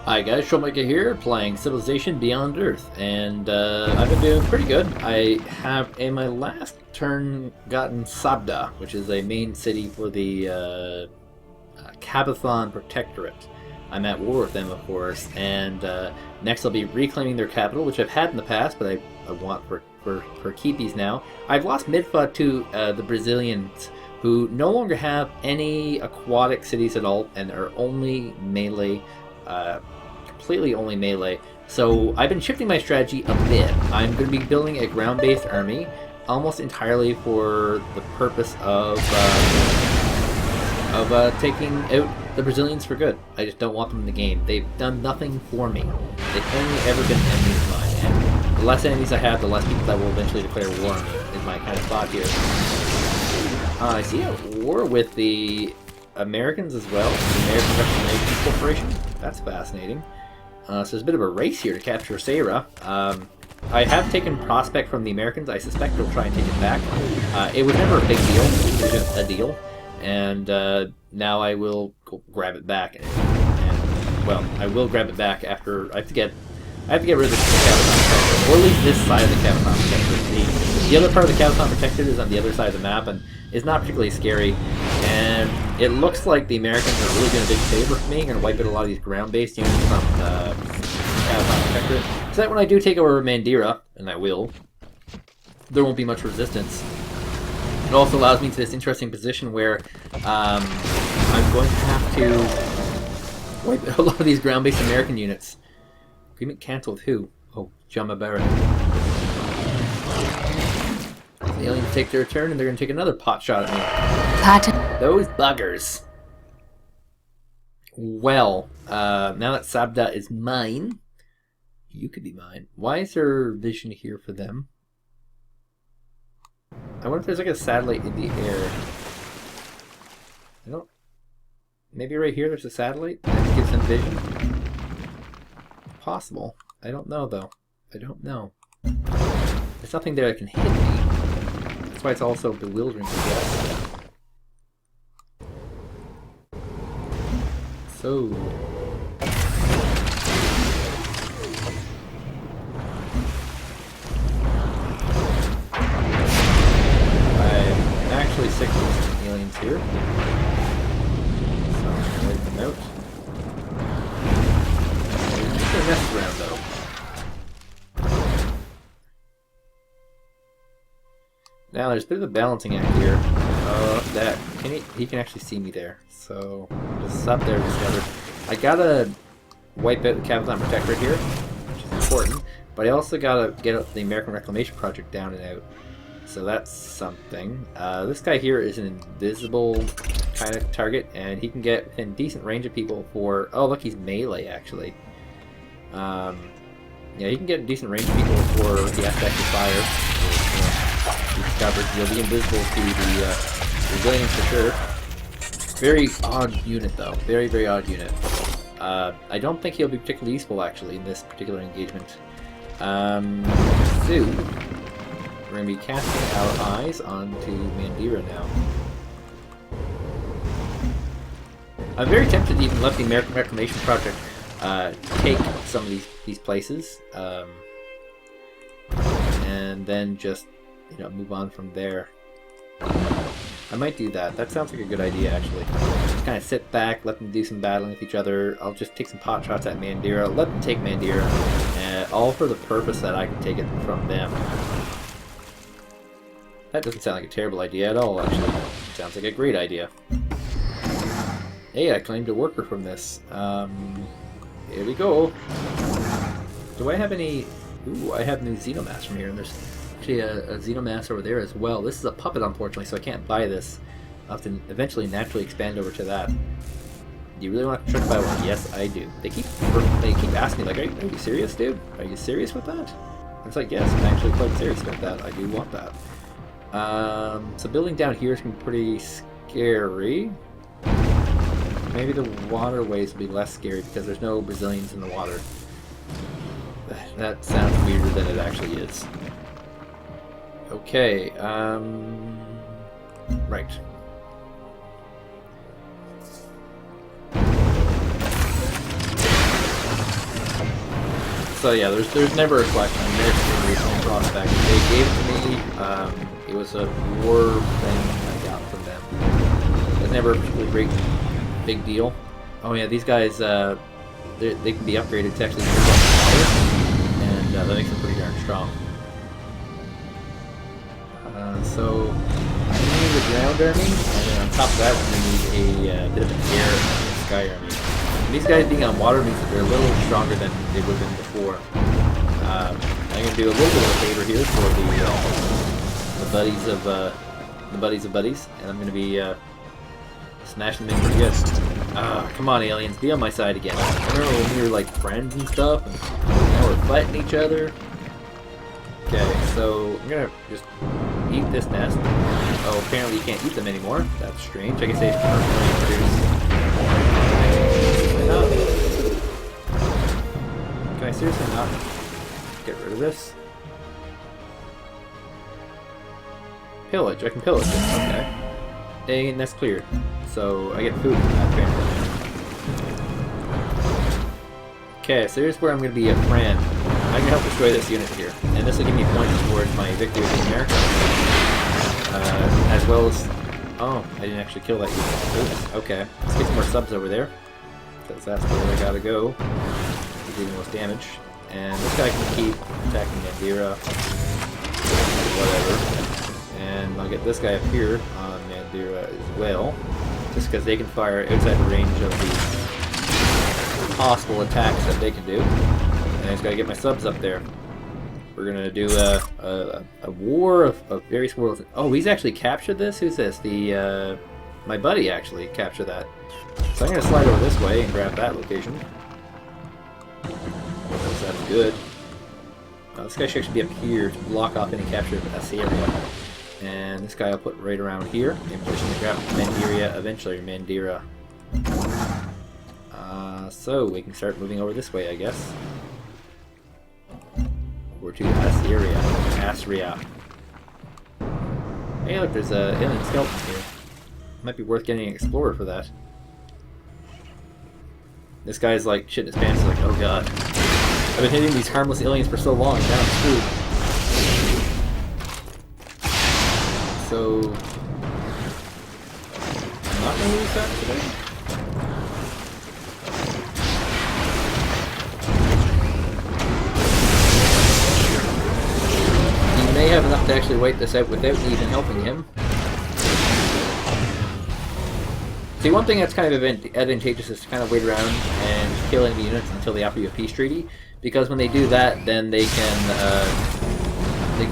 Hi guys, Showmaker here, playing Civilization Beyond Earth, and I've been doing pretty good. I have, in my last turn, gotten Sabda, which is a main city for the Kavithan Protectorate. I'm at war with them, of course, and next I'll be reclaiming their capital, which I've had in the past, but I want for keepies now. I've lost Midfa to the Brazilians, who no longer have any aquatic cities at all, and are only melee. Completely only melee. So I've been shifting my strategy a bit. I'm going to be building a ground-based army, almost entirely for the purpose of taking out the Brazilians for good. I just don't want them in the game. They've done nothing for me. They've only ever been enemies of mine, and the less enemies I have, the less people that will eventually declare war on me, is my kind of thought here. I see a war with the Americans as well, the American Reclamation Corporation. That's fascinating. So there's a bit of a race here to capture Sarah. I have taken Prospect from the Americans. I suspect they'll try and take it back. It was never a big deal. It was just a deal. And now I will go grab it back. Well, I will grab it back after I have to get rid of the Kavithan Protectorate, or at least this side of the Kavithan Protectorate. The other part of the Kavithan Protectorate is on the other side of the map, and is not particularly scary. And it looks like the Americans are really doing a big favor for me. Going to wipe out a lot of these ground-based units from Kavithan Protectorate, so that when I do take over Mandira, and I will, there won't be much resistance. It also allows me to this interesting position where I'm going to have to wipe out a lot of these ground-based American units. Agreement cancelled who? Oh, Jama Baron. The aliens take their turn, and they're going to take another pot shot at me. Those buggers. Well, now that Sabda is mine, you could be mine. Why is there vision here for them? I wonder if there's like a satellite in the air. I don't... Maybe right here there's a satellite that gives them vision? Possible. I don't know, though. I don't know. There's nothing there that can hit me. That's why it's also bewildering to guess. So... I'm actually sick of these aliens here. So I'm going to leave them out. They're mess around, though. Now there's a bit of a balancing act here. He can actually see me there. So just stop there together. I gotta wipe out the Kavithan Protectorate here, which is important. But I also gotta get the American Reclamation Project down and out. So that's something. This guy here is an invisible kind of target, and he can get within decent range of people for... Oh, look, he's melee, actually. Yeah, he can get a decent range of people for the aspect of fire. Discovered. He'll be invisible to the Brazilians for sure. Very odd unit, though. Very, very odd unit. I don't think he'll be particularly useful, actually, in this particular engagement. So, we're going to be casting our eyes onto Mandira now. I'm very tempted to even let the American Reclamation Project take some of these places, and then just, you know, move on from there. I might do that. That sounds like a good idea, actually. Just kind of sit back, let them do some battling with each other. I'll just take some pot shots at Mandira, let them take Mandira, all for the purpose that I can take it from them. That doesn't sound like a terrible idea at all, actually. Sounds like a great idea. Hey, I claimed a worker from this. Here we go. Do I have any... Ooh, I have new Xenomass from here, and there's actually a Xenomass over there as well. This is a puppet, unfortunately, so I can't buy this. I'll have to eventually naturally expand over to that. Do you really want to try to buy one? Yes, I do. They keep asking me, like, are you serious, dude? Are you serious with that? It's like, yes, I'm actually quite serious about that. I do want that. So building down here is going to be pretty scary. Maybe the waterways will be less scary because there's no Brazilians in the water. That sounds weirder than it actually is. Okay, right. So yeah, there's never a question. I'm very recent prospect. They gave it to me. It was a war thing I got from them. It's never a particularly great big deal. Oh yeah, these guys they can be upgraded to actually fire, and that makes them pretty darn strong. So I need a ground army, and then on top of that, we need a bit of an air and sky army. And these guys being on water means that they're a little stronger than they would have been before. I'm going to do a little bit of a favor here for the buddies of buddies, and I'm going to be smashing them in pretty good. Come on, aliens, be on my side again. Remember when we were like friends and stuff, and now we're fighting each other? Okay, so I'm gonna just eat this nest. Oh, apparently you can't eat them anymore. That's strange. I guess they can't reproduce. Can I seriously not get rid of this? Pillage. I can pillage it. Okay. And that's cleared. So I get food from that apparently. Okay, so here's where I'm going to be a friend. I can help destroy this unit here, and this will give me points towards my victory in America, as well as... Oh, I didn't actually kill that unit. Oops, okay. Let's get some more subs over there, because that's where I gotta go to do the most damage. And this guy can keep attacking Mandira, whatever. And I'll get this guy up here on Mandira as well, just because they can fire outside the range of the possible attacks that they can do. And I just gotta get my subs up there. We're gonna do a war of various worlds. Oh, he's actually captured this? Who's this? The my buddy actually captured that. So I'm gonna slide over this way and grab that location. That's good. This guy should actually be up here to block off any capture of this area. And this guy I'll put right around here in position to grab Mandira eventually, Mandira. So we can start moving over this way, I guess. Over to Assyria. Hey look, there's a alien skeleton here. Might be worth getting an explorer for that. This guy's like shitting his pants, like, oh god. I've been hitting these harmless aliens for so long, now I'm screwed. So... I'm not gonna lose that today? May have enough to actually wait this out without me even helping him. See, one thing that's kind of advantageous is to kind of wait around and kill enemy units until they offer you a peace treaty, because when they do that, then they can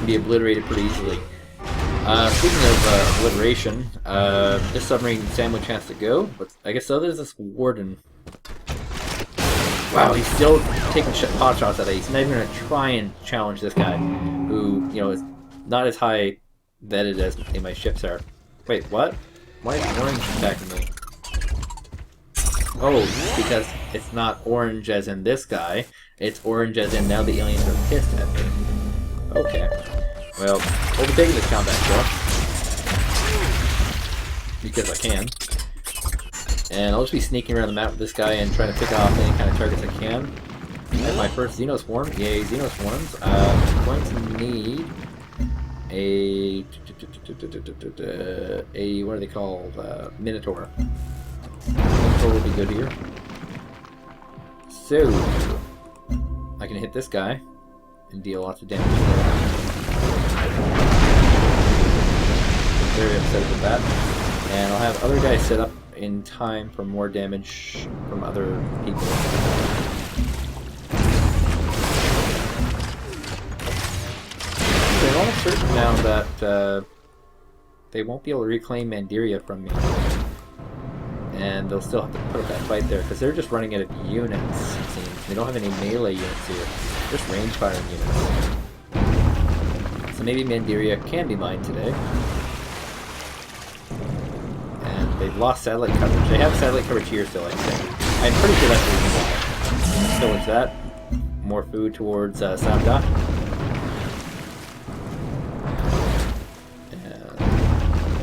be obliterated pretty easily. Speaking of obliteration, this submarine sandwich has to go, but I guess so. There's this warden. Wow, he's still taking pot shots at it. He's not even going to try and challenge this guy, who, you know, is not as high vetted as my ships are. Wait, what? Why is orange attacking me? Oh, because it's not orange as in this guy. It's orange as in now the aliens are pissed at me. Okay. Well, we'll be taking this combat still. Because I can. And I'll just be sneaking around the map with this guy and trying to pick off any kind of targets I can. I have my first Xenoswarm. Yay, Xenoswarms. I'm going to need a what are they called? Minotaur. Minotaur will be good here. So, I can hit this guy and deal lots of damage. I'm very upset with that. And I'll have other guys set up in time for more damage from other people. I'm almost certain now that they won't be able to reclaim Mandira from me. And they'll still have to put up that fight there, because they're just running out of units, it seems. They don't have any melee units here, just range firing units. So maybe Mandira can be mine today. They've lost satellite coverage. They have satellite coverage here still, I think. I'm pretty sure that's the reason why. Pillage that. More food towards Sabda. And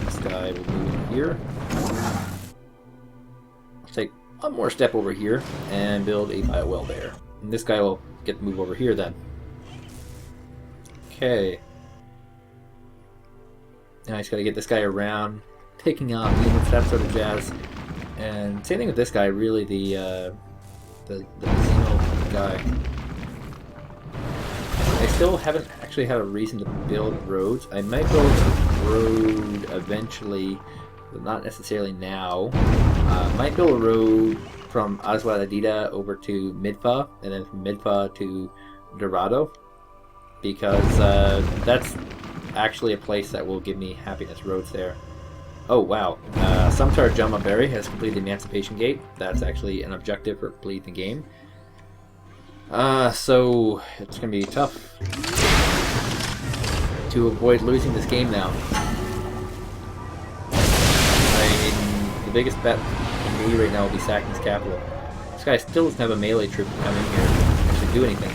this guy will move in here. I'll take one more step over here and build a biowell there. And this guy will get to move over here then. Okay. Now I just gotta get this guy around, taking out units, that sort of jazz. And same thing with this guy, really, the Xeno guy. I still haven't actually had a reason to build roads. I might build a road eventually, but not necessarily now. Might build a road from Aswaladida over to Midfa, and then from Midfa to Dorado, because that's actually a place that will give me happiness roads there. Oh wow, Sumtar Jamaberry has completed the Emancipation Gate. That's actually an objective for completing the game. So it's going to be tough to avoid losing this game now. The biggest bet for me right now will be sacking his capital. This guy still doesn't have a melee troop to come in here and actually do anything.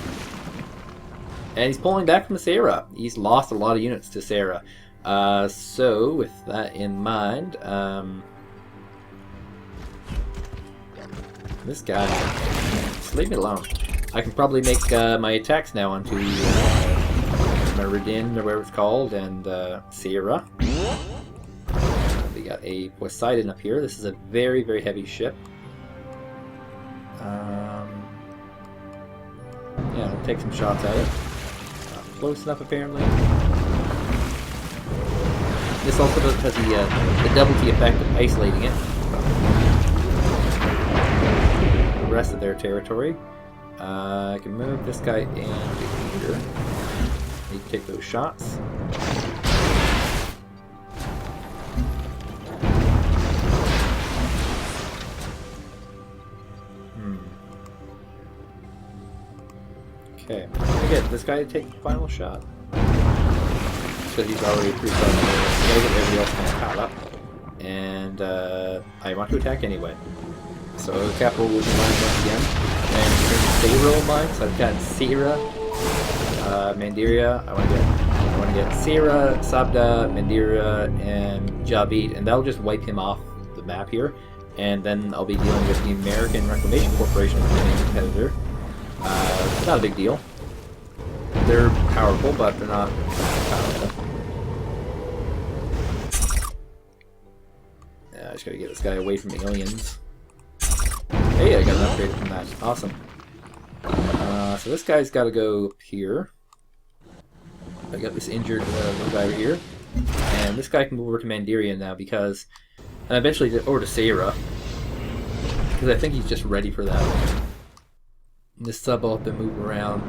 And he's pulling back from Sarah. He's lost a lot of units to Sarah. So with that in mind, this guy, just leave me alone. I can probably make my attacks now onto Meridin, or whatever it's called, and Sierra. We got a Poseidon up here. This is a very, very heavy ship. Yeah, I'll take some shots at it. Not close enough, apparently. This also has the double T effect of isolating it from the rest of their territory. I can move this guy in here. Need to take those shots. Okay, I'm gonna get this guy to take the final shot. Because he's already pretty far. I gotta get everybody else kind of caught up. And I want to attack anyway. So capital will be mine once again. And Seira mine, so I've got Seira, Mandiria. I want to get Seira, Sabda, Mandira, and Jabit, and that'll just wipe him off the map here. And then I'll be dealing with the American Reclamation Corporation as my main competitor. Not a big deal. They're powerful, but they're not powerful. Yeah, I just gotta get this guy away from the aliens. Hey, I got an upgrade from that. Awesome. So this guy's gotta go up here. I got this injured little guy right here. And this guy can move over to Mandiria now because... And eventually over to Seira. Because I think he's just ready for that. And this sub will have to move around.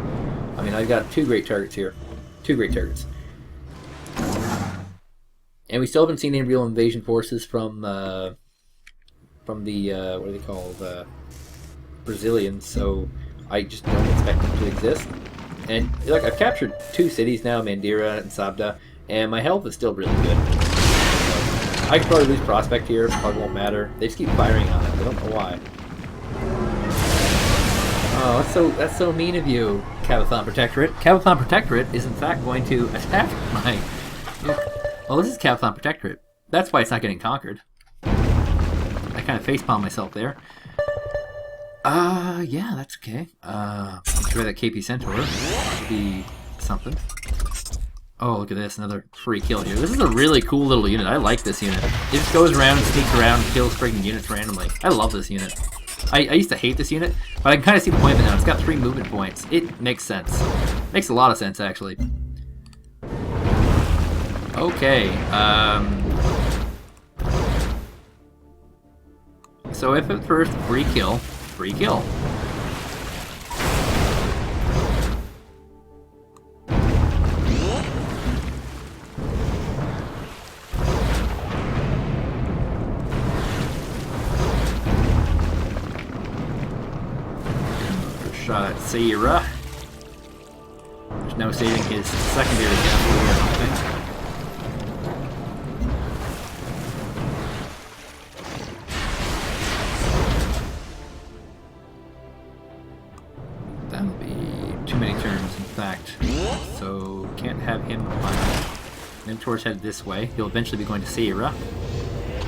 I mean, I've got two great targets here. Two great targets. And we still haven't seen any real invasion forces from the what are they called, Brazilians, so I just don't expect them to exist. And like, I've captured two cities now, Mandira and Sabda, and my health is still really good. So I could probably lose Prospect here, probably won't matter. They just keep firing on it, I don't know why. Oh, that's so mean of you, Kavithan Protectorate. Kavithan Protectorate is in fact going to attack my... Well, this is Kavithan Protectorate. That's why it's not getting conquered. I kind of facepalm myself there. Yeah, that's okay. Let's try that KP Centaur. Should be something. Oh, look at this, another free kill here. This is a really cool little unit. I like this unit. It just goes around and sneaks around and kills freaking units randomly. I love this unit. I used to hate this unit, but I can kind of see the point of it now. It's got 3 movement points. It makes sense. Makes a lot of sense, actually. Okay, so if at first, free kill. Shot at Seira. There's no saving his secondary capital here, I don't think. That'll be too many turns, in fact. So can't have him final. Minotaur's headed this way. He'll eventually be going to Seira.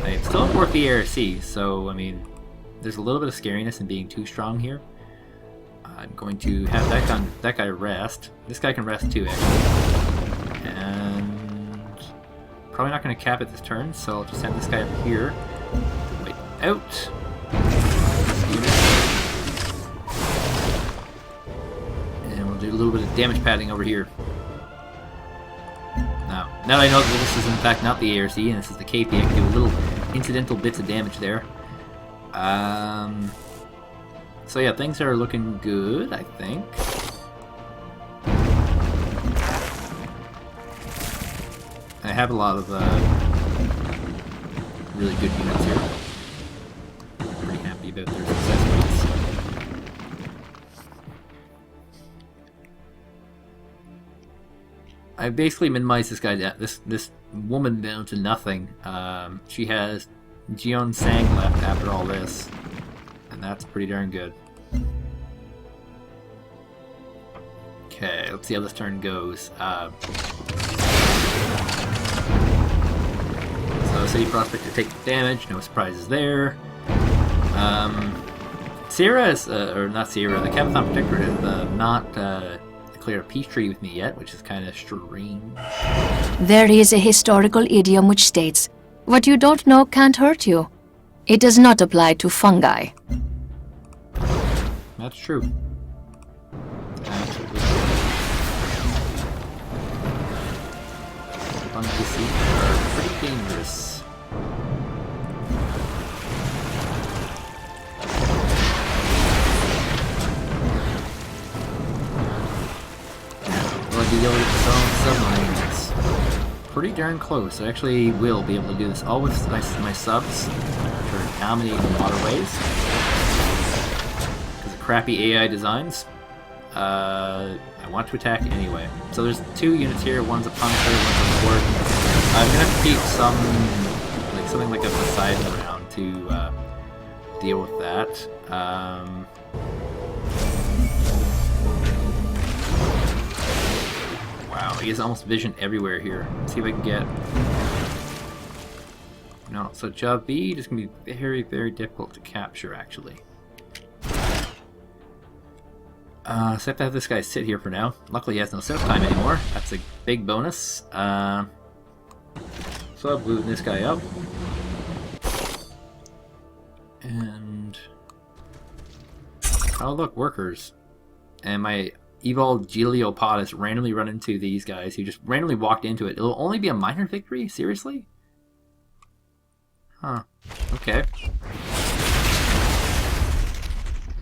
I still have 4th ARC, so I mean, there's a little bit of scariness in being too strong here. I'm going to have that guy rest. This guy can rest too, actually. And probably not going to cap it this turn, so I'll just send this guy up here. Wait out. And we'll do a little bit of damage padding over here. Now that I know that this is in fact not the ARC and this is the KP, I can do little incidental bits of damage there. So yeah, things are looking good, I think. I have a lot of really good units here. Pretty happy about their success rates. I basically minimized this guy down, this woman down to nothing. She has Jeon Sang left after all this, and that's pretty darn good. Okay, let's see how this turn goes. So City Prospector takes damage, no surprises there. Sierra is, or not Sierra, the Kavithan Protectorate is not declared a peace treaty with me yet, which is kind of strange. There is a historical idiom which states, "What you don't know can't hurt you." It does not apply to fungi. That's true. Absolutely. Fungi are pretty dangerous. Well, I do go with submarines. Pretty darn close. I actually will be able to do this all with my subs, which are dominating the waterways. Because of crappy AI designs. I want to attack anyway. So there's two units here. One's a Punisher, one's a Ward. I'm gonna have to keep something like a Poseidon around to deal with that. Wow, he has almost vision everywhere here. Let's see if I can get... No, so job B is going to be very, very difficult to capture, actually. So I have to have this guy sit here for now. Luckily he has no setup time anymore. That's a big bonus. So I've moved this guy up. And... oh look, workers. And my evolved Geliopod has randomly run into these guys who just randomly walked into it. It'll only be a minor victory? Seriously? Huh. Okay.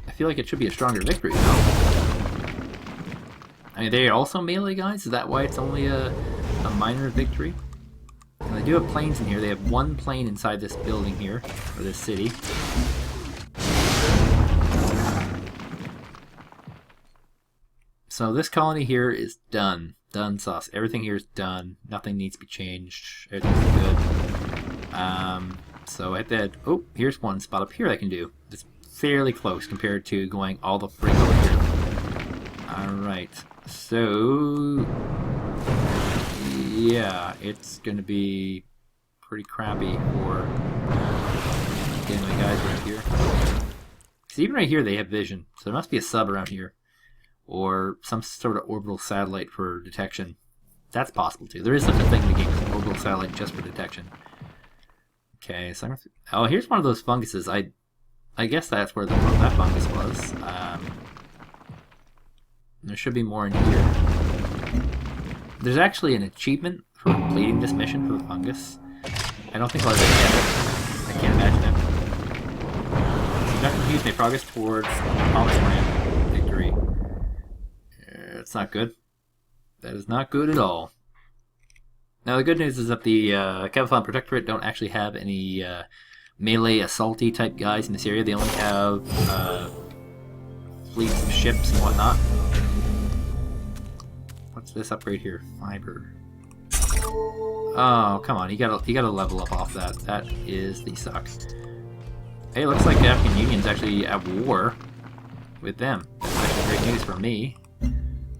I feel like it should be a stronger victory, though. I mean, they are also melee guys? Is that why it's only a minor victory? And they do have planes in here. They have one plane inside this building here, or this city. So this colony here is done. Done sauce. Everything here is done. Nothing needs to be changed. Everything's good. So I did... oh, here's one spot up here I can do. It's fairly close compared to going all the frig over here. Alright. So... yeah, it's gonna be pretty crappy for getting my guys right here. Because even right here they have vision. So there must be a sub around here. Or some sort of orbital satellite for detection. That's possible too. There is such a thing in the game as an orbital satellite just for detection. Okay, so oh, here's one of those funguses. I guess that's where that fungus was. There should be more in here. There's actually an achievement for completing this mission for the fungus. I don't think I'll ever get it. I can't imagine it. So Dr. Hughes made progress towards promised land victory. That's not good. That is not good at all. Now the good news is that the Kavithan Protectorate don't actually have any melee assaulty type guys in this area. They only have fleets of ships and whatnot. What's this upgrade here? Fiber. Oh, come on! You gotta level up off that. That is the suck. Hey, looks like the African Union's actually at war with them. That's actually great news for me.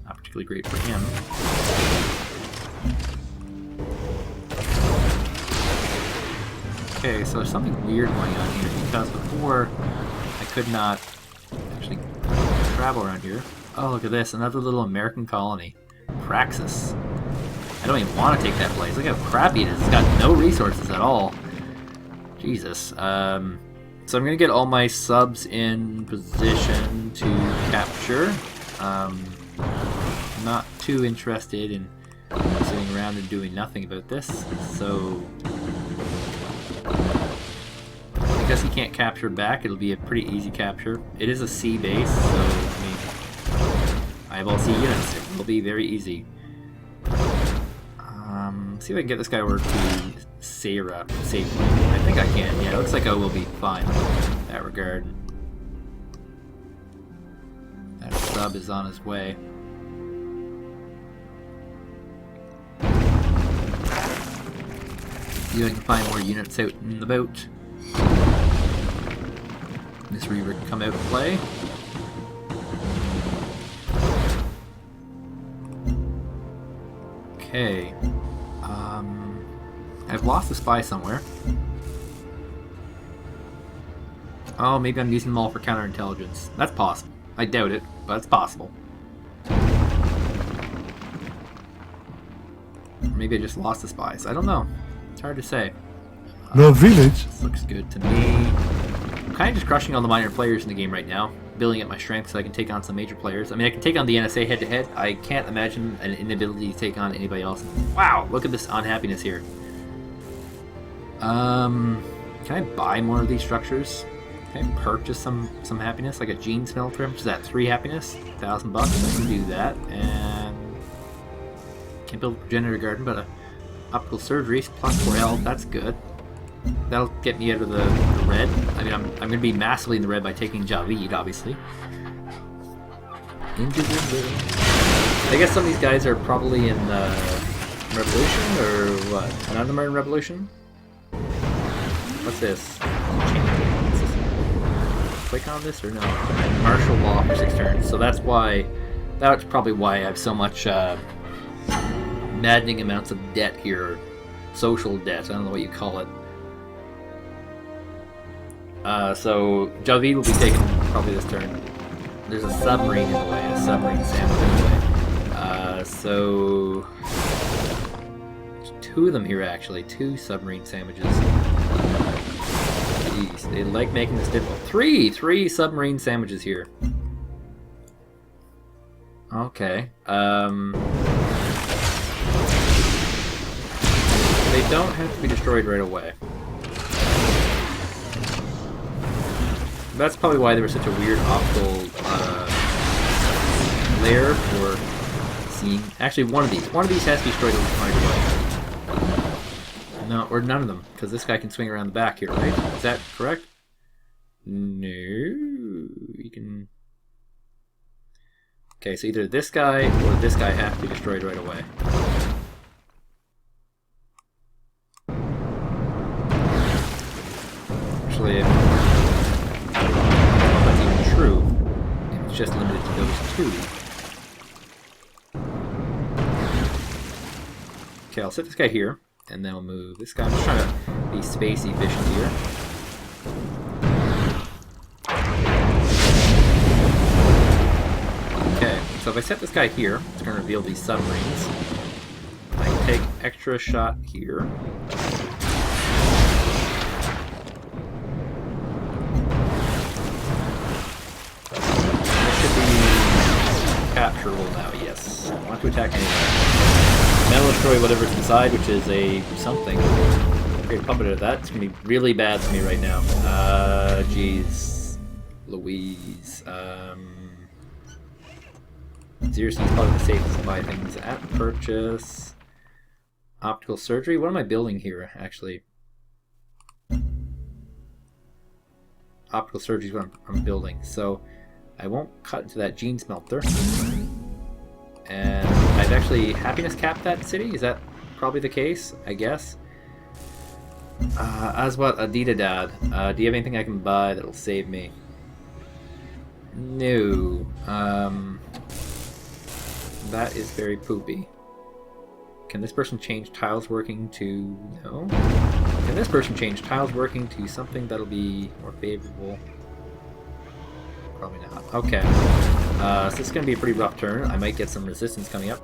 Not particularly great for him. Okay, so there's something weird going on here because before I could not actually travel around here. Oh, look at this. Another little American colony. Praxis. I don't even want to take that place. Look how crappy it is. It's got no resources at all. Jesus. So I'm going to get all my subs in position to capture. I'm not too interested in sitting around and doing nothing about this. So, because he can't capture back, it'll be a pretty easy capture. It is a sea base, so I mean, I have all sea units. It will be very easy. See if I can get this guy over to Sarah safely. I think I can. Yeah, it looks like I will be fine in that regard. That sub is on his way. See if I can find more units out in the boat. This Reaver can come out and play. Okay. I've lost a spy somewhere. Oh, maybe I'm using them all for counterintelligence. That's possible. I doubt it, but it's possible. Or maybe I just lost the spies. I don't know. It's hard to say. The village. This looks good to me. I'm kind of just crushing all the minor players in the game right now. Building up my strength so I can take on some major players. I mean, I can take on the NSA head-to-head. I can't imagine an inability to take on anybody else. Wow, look at this unhappiness here. Can I buy more of these structures? Can I purchase some happiness, like a gene smelter? Which is that 3 happiness? $1,000 bucks. I can do that. And can't build a progenitor garden, but optical surgeries plus 4L. That's good. That'll get me out of the red. I mean, I'm going to be massively in the red by taking Javid, obviously. Into the red. I guess some of these guys are probably in Revolution, or what? Another Marine Revolution? What's this? What's this? Click on this or no? Martial law for 6 turns. So that's probably why I have so much maddening amounts of debt here. Social debt, I don't know what you call it. So Javid will be taken probably this turn. There's a submarine in the way, a submarine sandwich in the way. So there's 2 of them here actually, 2 submarine sandwiches. Jeez, they like making this difficult. 3 submarine sandwiches here. Okay. They don't have to be destroyed right away. That's probably why they were such a weird optical layer for seeing. Actually, one of these has to be destroyed right away. No, or none of them, because this guy can swing around the back here, right? Is that correct? No, you can. Okay, so either this guy or this guy have to be destroyed right away. Actually, that's even true. It's just limited to those 2. Okay, I'll set this guy here, and then I'll move this guy. I'm just trying to be space efficient here. Okay, so if I set this guy here, it's going to reveal these submarines. I can take extra shot here. Capturable now, yes. I want to attack anything. Then we'll destroy whatever's inside, which is a something. Great puppet of that. It's gonna be really bad for me right now. Jeez. Louise. Seriously, it's probably the safest to buy things at purchase. Optical surgery. What am I building here, actually? Optical surgery is what I'm building. So I won't cut into that gene smelter. And I've actually happiness capped that city. Is that probably the case? I guess. As what? Adida Dad. Do you have anything I can buy that'll save me? No. That is very poopy. Can this person change tiles working to... No? Can this person change tiles working to something that'll be more favorable? Probably not. Okay. So this is going to be a pretty rough turn. I might get some resistance coming up.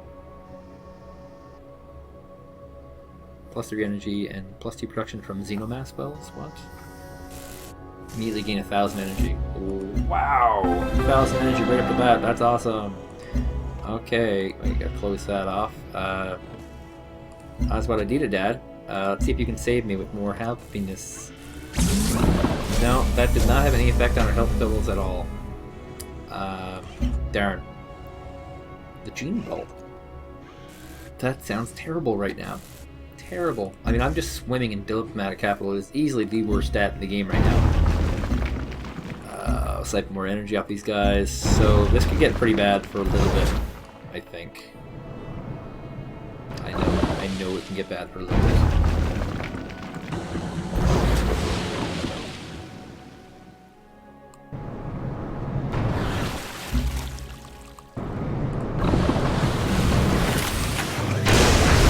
+3 energy and +2 production from Xenomass spells. What? Immediately gain 1,000 energy. Ooh, wow! 1,000 energy right off the bat. That's awesome. Okay, we gotta close that off. That's what I needed, Dad. Let's see if you can save me with more happiness. No, that did not have any effect on our health totals at all. Darn. The Gene Bolt. That sounds terrible right now. Terrible. I mean, I'm just swimming in diplomatic capital. It is easily the worst stat in the game right now. Siphon more energy off these guys. So this could get pretty bad for a little bit, I think. I know it can get bad for a little bit.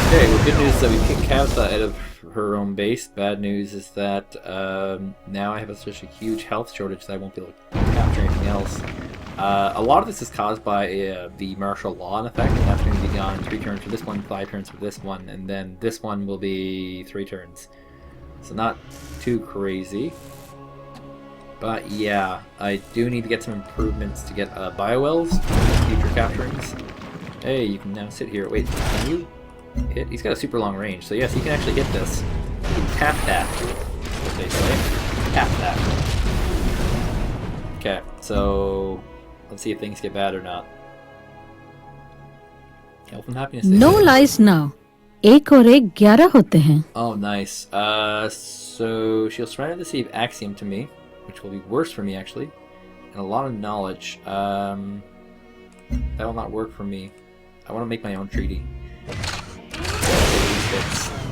Okay, well, good news is that we kicked Kavithan out of her own base. Bad news is that now I have such a huge health shortage that I won't be able to capture anything else. A lot of this is caused by the martial law in effect, and that's going to be gone in 3 turns for this one, 5 turns for this one, and then this one will be 3 turns. So not too crazy. But yeah, I do need to get some improvements to get biowells, future capturings. Hey, you can now sit here. Wait, can you hit? He's got a super long range, so yes, he can actually hit this. You can tap that, what they say. Tap that. Okay, so let's see if things get bad or not. Health and happiness. No lies now. 1 और 1 11 होते हैं. Oh, nice. So she'll surrender the Sea of Axiom to me, which will be worse for me actually, and a lot of knowledge. That will not work for me. I want to make my own treaty.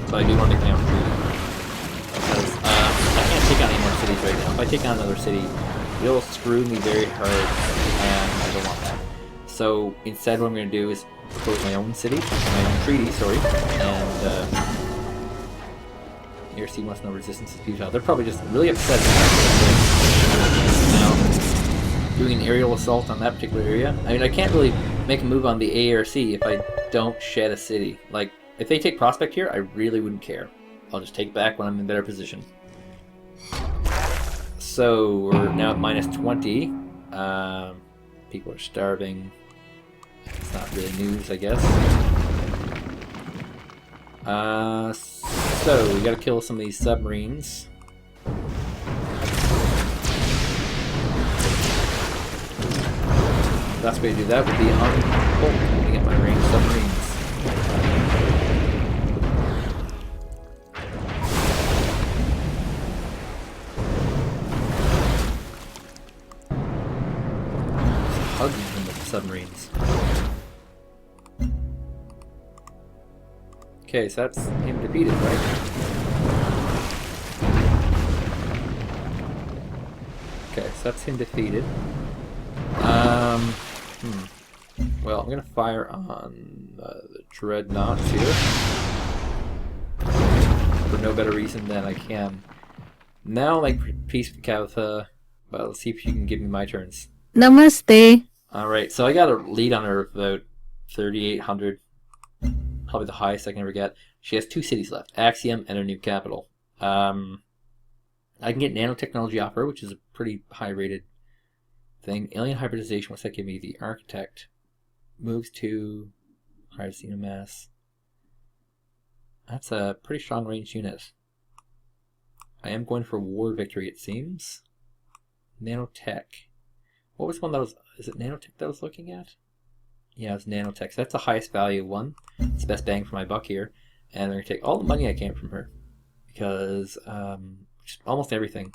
So I do want to make my own treaty. Because I can't take on any more cities right now. If I take on another city, it'll screw me very hard, and I don't want that. So instead what I'm going to do is propose my own city, my own treaty, sorry, and your C wants no resistance to futile. They're probably just really upset now. Doing an aerial assault on that particular area. I mean, I can't really make a move on the A or C if I don't shed a city. Like, if they take Prospect here, I really wouldn't care. I'll just take back when I'm in better position. So, we're now at -20. People are starving. It's not really news, I guess. So, we gotta kill some of these submarines. The best way to do that would be on looking at my ranged submarines. Hugging him with the submarines. Okay, so that's him defeated, right? Okay, so that's him defeated. Well, I'm gonna fire on the dreadnoughts here for no better reason than I can. Now, like peace with Kavithan, but let's see if you can give me my turns. Namaste. All right, so I got a lead on her of about 3,800, probably the highest I can ever get. She has 2 cities left, Axiom and her new capital. I can get nanotechnology off her, which is a pretty high-rated thing. Alien hybridization, what's that give me? The architect moves to higher Xenomass. That's a pretty strong ranged unit. I am going for war victory, it seems. Nanotech. What was one that was? Is it nanotech that I was looking at? Yeah, it's nanotech. So that's the highest value one. It's the best bang for my buck here. And I'm going to take all the money I can from her. Because, almost everything.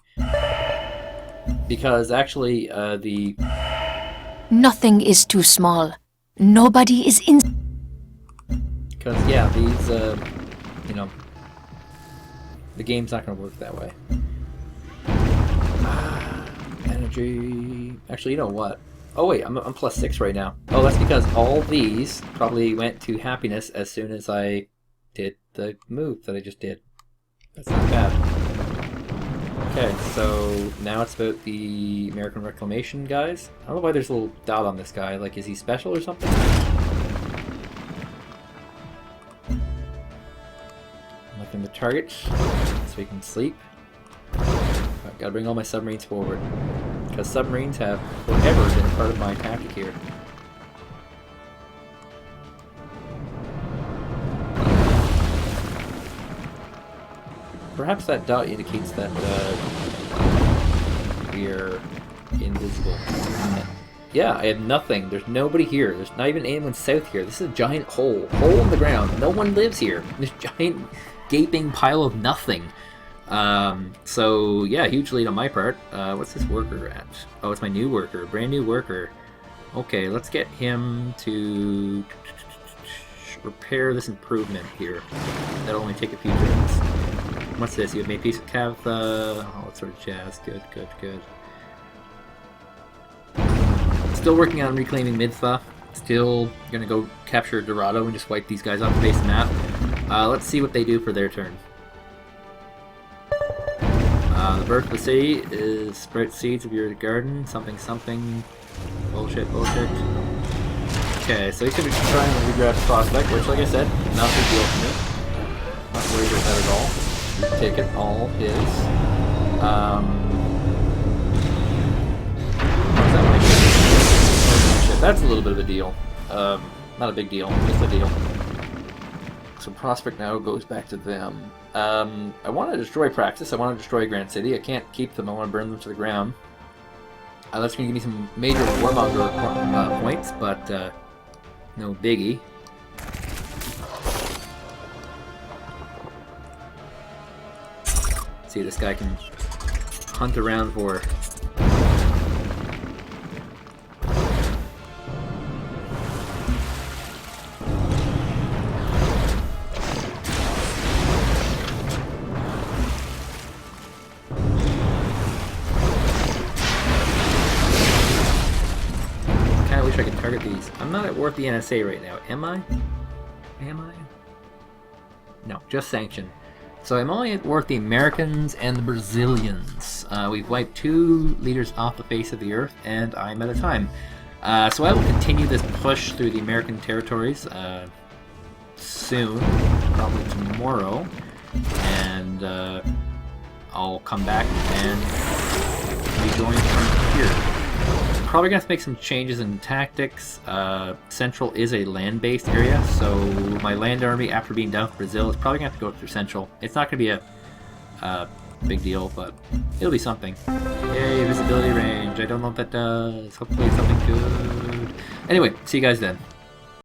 Because actually, Nothing is too small. Nobody is in. Because, yeah, these, you know, the game's not going to work that way. Energy. Actually, you know what? Oh, wait, I'm +6 right now. Oh, that's because all these probably went to happiness as soon as I did the move that I just did. That's not bad. Okay, so now it's about the American Reclamation guys. I don't know why there's a little dot on this guy. Like, is he special or something? Looking the target so we can sleep. I've got to bring all my submarines forward because submarines have forever been a part of my tactic here. Perhaps that dot indicates that we're invisible. Yeah, I have nothing. There's nobody here. There's not even anyone south here. This is a giant hole. Hole in the ground. No one lives here. This giant gaping pile of nothing. So, yeah, huge lead on my part. What's this worker at? Oh, it's my new worker. Brand new worker. Okay, let's get him to repair this improvement here. That'll only take a few turns. What's this? You have made peace with Kavithan. Oh, that sort of jazz. Good, good, good. Still working on reclaiming Midtha. Still gonna go capture Dorado and just wipe these guys off the face of the map. Let's see what they do for their turn. The birth of the city is sprout seeds of your garden. Something, something. Bullshit, bullshit. Okay, so he's gonna be trying to regrab the prospect, which, like I said, not a big deal for me. Not worried about that at all. Take it, all his. That's a little bit of a deal. Not a big deal, just a deal. So Prospect now goes back to them. I want to destroy Praxis, I want to destroy Grand City. I can't keep them, I want to burn them to the ground. That's going to give me some major warmonger points, but no biggie. See, this guy can hunt around for kinda wish I could target these. I'm not at war with the NSA right now, am I? Am I? No, just sanction. So I'm only at war with the Americans and the Brazilians. We've wiped 2 leaders off the face of the earth, and I'm out of time. So I will continue this push through the American territories soon, probably tomorrow, and I'll come back and rejoin from here. Probably gonna have to make some changes in tactics. Central is a land-based area, so my land army, after being done with Brazil, is probably gonna have to go through Central. It's not gonna be a big deal, but it'll be something. Yay, visibility range. I don't know what that does. Hopefully it's something good. Anyway, see you guys then.